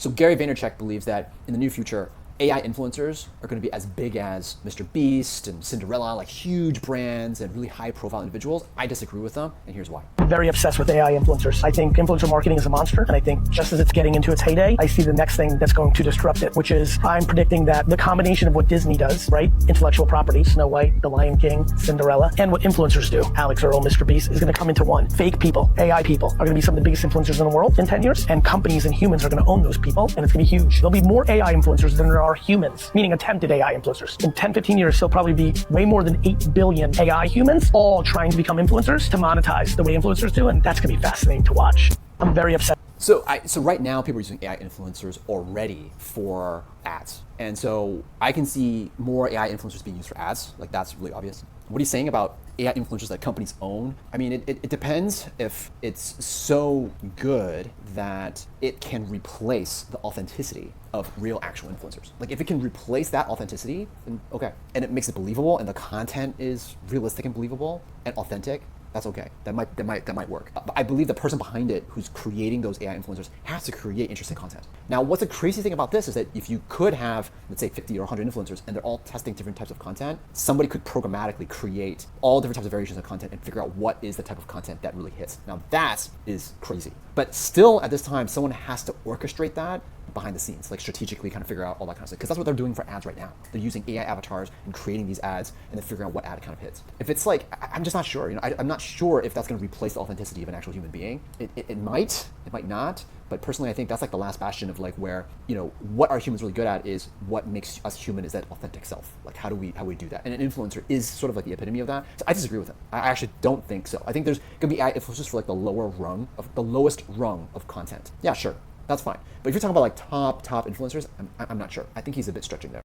So Gary Vaynerchuk believes that in the near future, AI influencers are going to be as big as MrBeast and Cinderella, like huge brands and really high profile individuals. I disagree with them, and here's why. I'm very obsessed with AI influencers. I think influencer marketing is a monster, and I think just as it's getting into its heyday, I see the next thing that's going to disrupt it, which is I'm predicting that the combination of what Disney does, right? Intellectual property, Snow White, The Lion King, Cinderella, and what influencers do, Alex Earl, MrBeast, is going to come into one. Fake people, AI people, are going to be some of the biggest influencers in the world in 10 years, and companies and humans are going to own those people, and it's going to be huge. There'll be more AI influencers than there are humans, meaning attempted AI influencers. In 10, 15 years, there'll probably be way more than 8 billion AI humans all trying to become influencers to monetize the way influencers do, and that's going to be fascinating to watch. I'm very upset. So right now, people are using AI influencers already for ads. And so I can see more AI influencers being used for ads. Like, that's really obvious. What he's saying about AI influencers that companies own, I mean, it depends if it's so good that it can replace the authenticity of real actual influencers. Like, if it can replace that authenticity, then okay. And it makes it believable and the content is realistic and believable and authentic, that's okay. That might work. But I believe the person behind it who's creating those AI influencers has to create interesting content. Now, what's the crazy thing about this is that if you could have, let's say 50 or 100 influencers and they're all testing different types of content, somebody could programmatically create all different types of variations of content and figure out what is the type of content that really hits. Now, that is crazy. But still, at this time, someone has to orchestrate that behind the scenes, like strategically kind of figure out all that kind of stuff. Because that's what they're doing for ads right now. They're using AI avatars and creating these ads and then figuring out what ad kind of hits. If it's like, I'm just not sure. I'm not sure if that's going to replace the authenticity of an actual human being. It might not. But personally, I think that's like the last bastion of like where, what are humans really good at is what makes us human is that authentic self. Like how do we do that? And an influencer is sort of like the epitome of that. So I disagree with him. I actually don't think so. I think there's going to be AI influencers for like the lowest rung of content. Yeah, sure. That's fine. But if you're talking about like top influencers, I'm not sure. I think he's a bit stretching there.